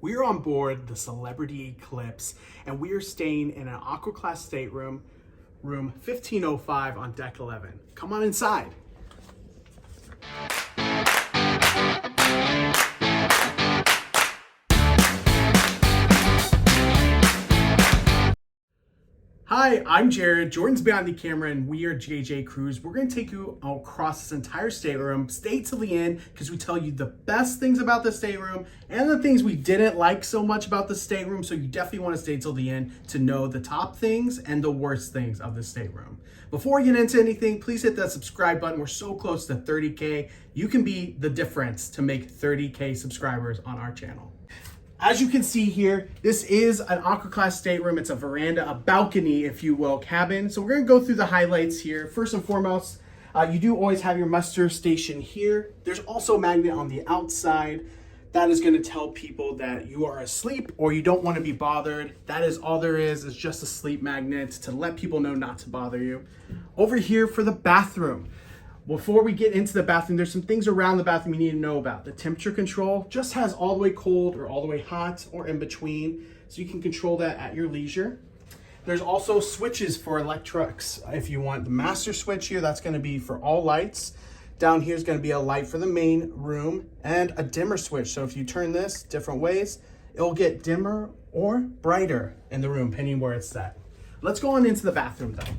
We're on board the Celebrity Eclipse, and we are staying in an AquaClass stateroom, room 1505 on deck 11. Come on inside. Hi, I'm Jared. Jordan's behind the camera, and we are JJ Cruise. We're going to take you across this entire stateroom. Stay till the end because we tell you the best things about the stateroom and the things we didn't like so much about the stateroom. So you definitely want to stay till the end to know the top things and the worst things of the stateroom. Before we get into anything, please hit that subscribe button. We're so close to 30K. You can be the difference to make 30K subscribers on our channel. As you can see here, this is an AquaClass stateroom. It's a veranda, a balcony, if you will, cabin. So we're going to go through the highlights here. First and foremost, you do always have your muster station here. There's also a magnet on the outside. That is going to tell people that you are asleep or you don't want to be bothered. That is all there is just a sleep magnet to let people know not to bother you. Over here for the bathroom. Before we get into the bathroom, there's some things around the bathroom you need to know about. The temperature control just has all the way cold or all the way hot or in between, so you can control that at your leisure. There's also switches for electrics. If you want the master switch here, that's gonna be for all lights. Down here is gonna be a light for the main room and a dimmer switch. So if you turn this different ways, it'll get dimmer or brighter in the room, depending where it's set. Let's go on into the bathroom though.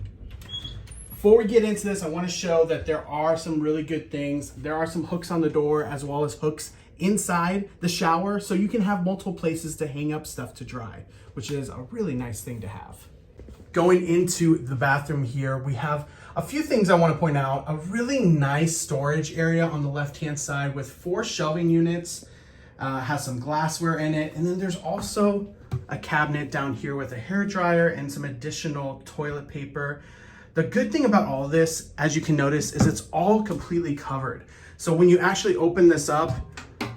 Before we get into this, I want to show that there are some really good things. There are some hooks on the door as well as hooks inside the shower, so you can have multiple places to hang up stuff to dry, which is a really nice thing to have. Going into the bathroom here, we have a few things I want to point out. A really nice storage area on the left-hand side with 4 shelving units, has some glassware in it, and then there's also a cabinet down here with a hair dryer and some additional toilet paper. The good thing about all of this, as you can notice, is it's all completely covered. So when you actually open this up,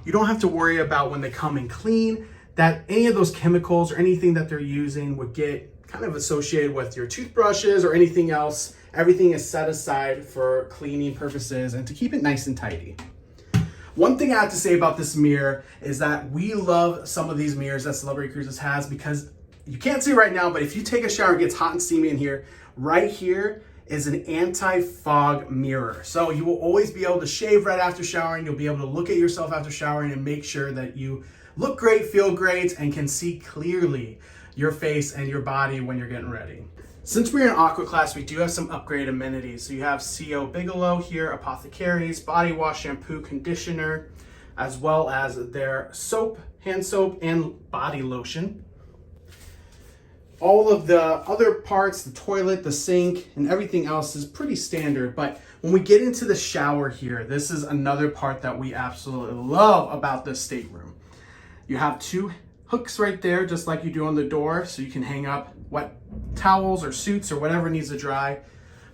you don't have to worry about when they come and clean that any of those chemicals or anything that they're using would get kind of associated with your toothbrushes or anything else. Everything is set aside for cleaning purposes and to keep it nice and tidy. One thing I have to say about this mirror is that we love some of these mirrors that Celebrity Cruises has because you can't see right now, but if you take a shower, it gets hot and steamy in here. Right here is an anti-fog mirror. So you will always be able to shave right after showering. You'll be able to look at yourself after showering and make sure that you look great, feel great, and can see clearly your face and your body when you're getting ready. Since we're in AquaClass, we do have some upgrade amenities. So you have CO Bigelow here, Apothecaries, body wash, shampoo, conditioner, as well as their soap, hand soap, and body lotion. All of the other parts, the toilet, the sink, and everything else is pretty standard. But when we get into the shower here, this is another part that we absolutely love about this stateroom. You have 2 hooks right there, just like you do on the door, so you can hang up wet towels or suits or whatever needs to dry.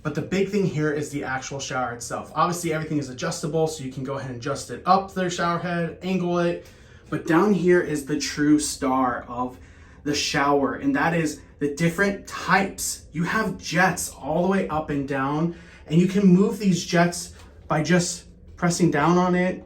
But the big thing here is the actual shower itself. Obviously, everything is adjustable, so you can go ahead and adjust it up the shower head, angle it. But down here is the true star of the shower, and that is the different types. You have jets all the way up and down, and you can move these jets by just pressing down on it,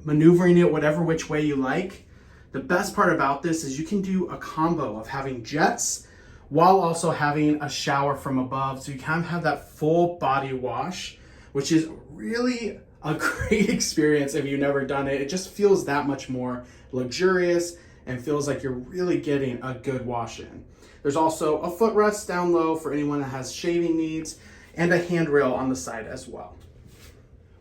maneuvering it whatever which way you like. The best part about this is you can do a combo of having jets while also having a shower from above, so you kind of have that full body wash, which is really a great experience if you've never done it. It just feels that much more luxurious and feels like you're really getting a good wash in. There's also a footrest down low for anyone that has shaving needs and a handrail on the side as well.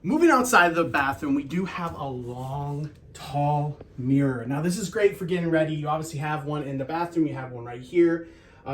Moving outside of the bathroom, we do have a long, tall mirror. Now this is great for getting ready. You obviously have one in the bathroom, you have one right here.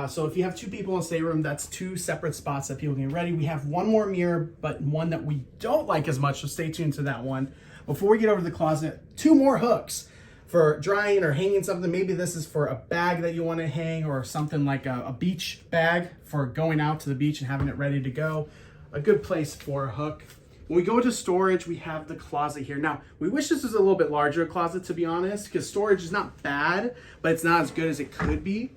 So if you have 2 people in the stateroom, that's 2 separate spots that people can get ready. We have one more mirror, but one that we don't like as much, so stay tuned to that one. Before we get over to the closet, 2 more hooks for drying or hanging something. Maybe this is for a bag that you want to hang or something like a beach bag for going out to the beach and having it ready to go. A good place for a hook. When we go to storage, we have the closet here. Now, we wish this was a little bit larger closet, to be honest, because storage is not bad, but it's not as good as it could be.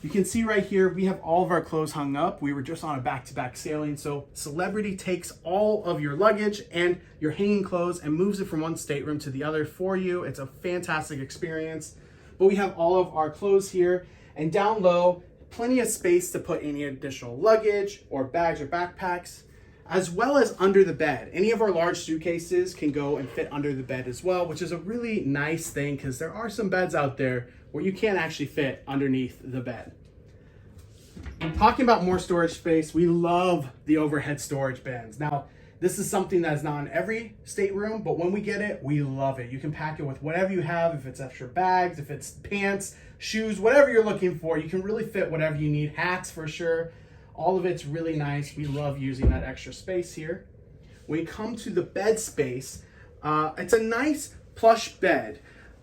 You can see right here, we have all of our clothes hung up. We were just on a back-to-back sailing. So Celebrity takes all of your luggage and your hanging clothes and moves it from one stateroom to the other for you. It's a fantastic experience. but we have all of our clothes here, and down low, plenty of space to put any additional luggage or bags or backpacks, as well as under the bed. Any of our large suitcases can go and fit under the bed as well, which is a really nice thing because there are some beds out there where you can't actually fit underneath the bed. Talking about more storage space, we love the overhead storage bins. Now, this is something that is not in every stateroom, but when we get it, we love it. You can pack it with whatever you have, if it's extra bags, if it's pants, shoes, whatever you're looking for. You can really fit whatever you need, hats for sure. All of it's really nice. We love using that extra space here. When you come to the bed space, it's a nice plush bed.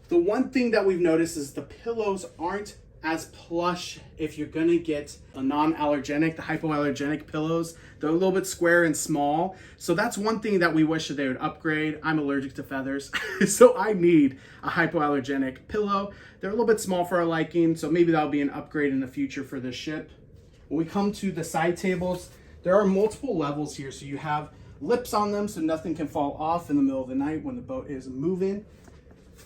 The one thing that we've noticed is the pillows aren't as plush if you're gonna get a non-allergenic, the hypoallergenic pillows. They're a little bit square and small. So that's one thing that we wish that they would upgrade. I'm allergic to feathers, so I need a hypoallergenic pillow. They're a little bit small for our liking, so maybe that'll be an upgrade in the future for this ship. When we come to the side tables, there are multiple levels here. So you have lips on them so nothing can fall off in the middle of the night when the boat is moving.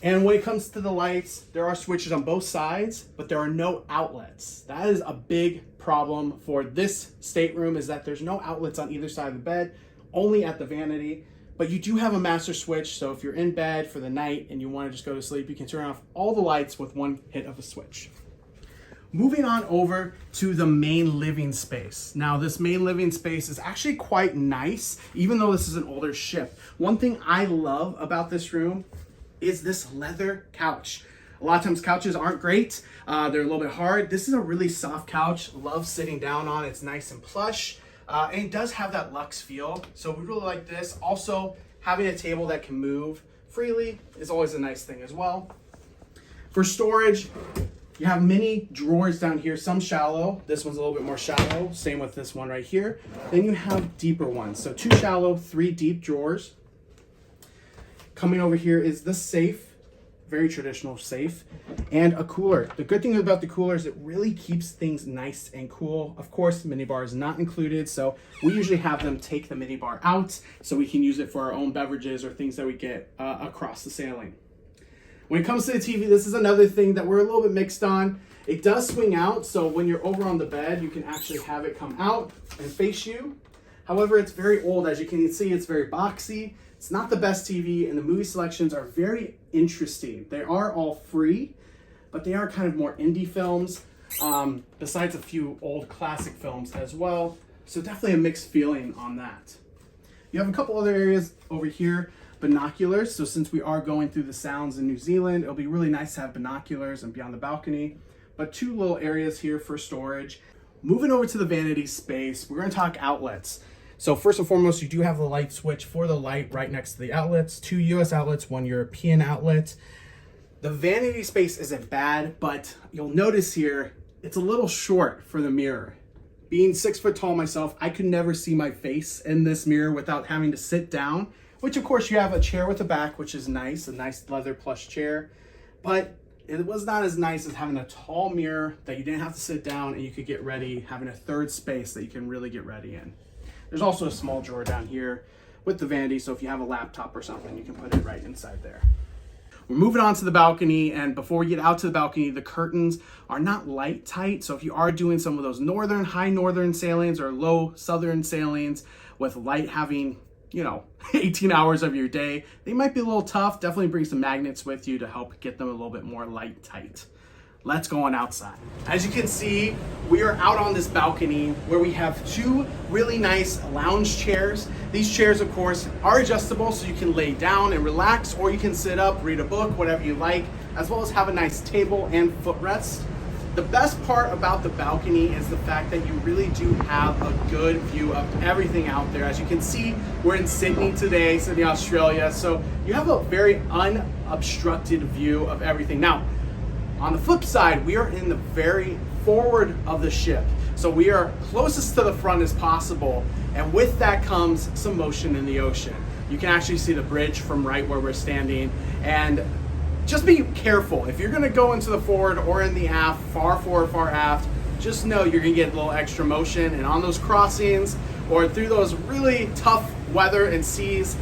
And when it comes to the lights, there are switches on both sides, but there are no outlets. That is a big problem for this stateroom, is that there's no outlets on either side of the bed, only at the vanity. But you do have a master switch, so if you're in bed for the night and you want to just go to sleep, you can turn off all the lights with one hit of a switch. Moving on over to the main living space. Now, this main living space is actually quite nice, even though this is an older ship. One thing I love about this room is this leather couch. A lot of times couches aren't great. They're a little bit hard. This is a really soft couch. Love sitting down on. It's nice and plush. And it does have that luxe feel. So we really like this. Also, having a table that can move freely is always a nice thing as well. For storage, you have many drawers down here, some shallow. This one's a little bit more shallow. Same with this one right here. Then you have deeper ones. So 2 shallow, 3 deep drawers. Coming over here is the safe, very traditional safe, and a cooler. The good thing about the cooler is it really keeps things nice and cool. Of course, the minibar is not included, so we usually have them take the minibar out so we can use it for our own beverages or things that we get across the sailing. When it comes to the TV, this is another thing that we're a little bit mixed on. It does swing out, so when you're over on the bed, you can actually have it come out and face you. However, it's very old. As you can see, it's very boxy. It's not the best TV, and the movie selections are very interesting. They are all free, but they are kind of more indie films, besides a few old classic films as well. So definitely a mixed feeling on that. You have a couple other areas over here. Binoculars. So since we are going through the sounds in New Zealand, it'll be really nice to have binoculars and be on the balcony. But 2 little areas here for storage. Moving over to the vanity space, we're going to talk outlets. So first and foremost, you do have the light switch for the light right next to the outlets. 2 US outlets, 1 European outlet. The vanity space isn't bad, but you'll notice here, it's a little short for the mirror. Being 6 foot tall myself, I could never see my face in this mirror without having to sit down, which of course you have a chair with a back, which is nice, a nice leather plush chair. But it was not as nice as having a tall mirror that you didn't have to sit down and you could get ready, having a third space that you can really get ready in. There's also a small drawer down here with the vanity, so if you have a laptop or something, you can put it right inside there. We're moving on to the balcony, and before we get out to the balcony, the curtains are not light tight, so if you are doing some of those northern, high northern sailings or low southern sailings with light having 18 hours of your day, they might be a little tough. Definitely bring some magnets with you to help get them a little bit more light tight. Let's go on outside. As you can see, we are out on this balcony where we have 2 really nice lounge chairs. These chairs, of course, are adjustable so you can lay down and relax, or you can sit up, read a book, whatever you like, as well as have a nice table and footrest. The best part about the balcony is the fact that you really do have a good view of everything out there. As you can see, we're in Sydney today, Sydney, Australia, so you have a very unobstructed view of everything. Now, on the flip side, we are in the very forward of the ship, so we are closest to the front as possible, and with that comes some motion in the ocean. You can actually see the bridge from right where we're standing, and just be careful. If you're gonna go into the forward or in the aft, far forward, far aft, just know you're gonna get a little extra motion, and on those crossings or through those really tough weather and seas,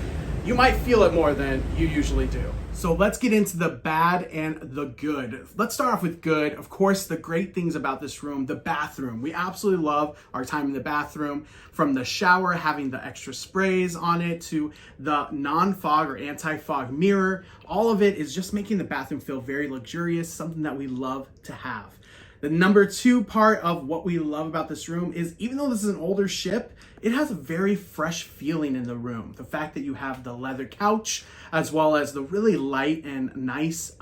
you might feel it more than you usually do. So let's get into the bad and the good. Let's start off with good. Of course, the great things about this room, the bathroom. We absolutely love our time in the bathroom, from the shower, having the extra sprays on it, to the non-fog or anti-fog mirror. All of it is just making the bathroom feel very luxurious, something that we love to have. The number two part of what we love about this room is, even though this is an older ship, it has a very fresh feeling in the room. The fact that you have the leather couch, as well as the really light and nice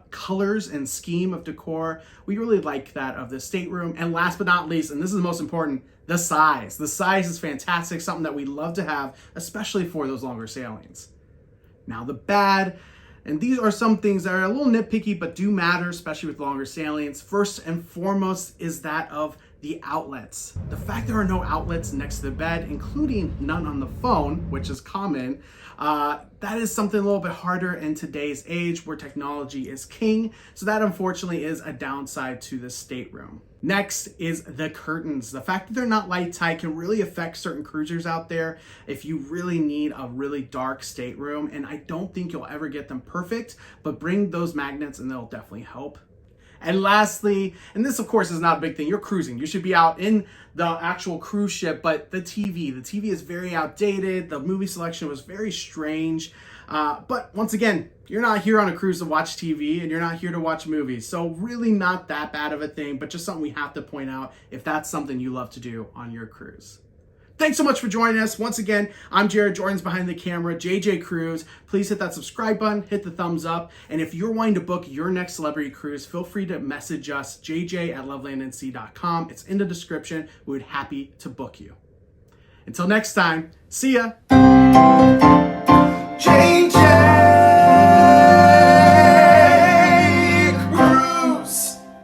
colors and scheme of decor. We really like that of the stateroom. And last but not least, and this is the most important, the size. The size is fantastic, something that we love to have, especially for those longer sailings. Now the bad, and these are some things that are a little nitpicky, but do matter, especially with longer sailings. First and foremost is that of the outlets. The fact there are no outlets next to the bed, including none on the phone, which is common, that is something a little bit harder in today's age where technology is king. So that unfortunately is a downside to the stateroom. Next is the curtains. The fact that they're not light tight can really affect certain cruisers out there if you really need a really dark stateroom. And I don't think you'll ever get them perfect, but bring those magnets and they'll definitely help. And lastly, and this of course is not a big thing, you're cruising. You should be out in the actual cruise ship, but the TV is very outdated. The movie selection was very strange. But once again, you're not here on a cruise to watch TV and you're not here to watch movies. So really not that bad of a thing, but just something we have to point out if that's something you love to do on your cruise. Thanks so much for joining us. Once again, I'm Jared, Jordan's behind the camera, JJ Cruise. Please hit that subscribe button, hit the thumbs up. And if you're wanting to book your next celebrity cruise, feel free to message us, jj@lovelandnc.com. It's in the description. We would be happy to book you. Until next time, see ya.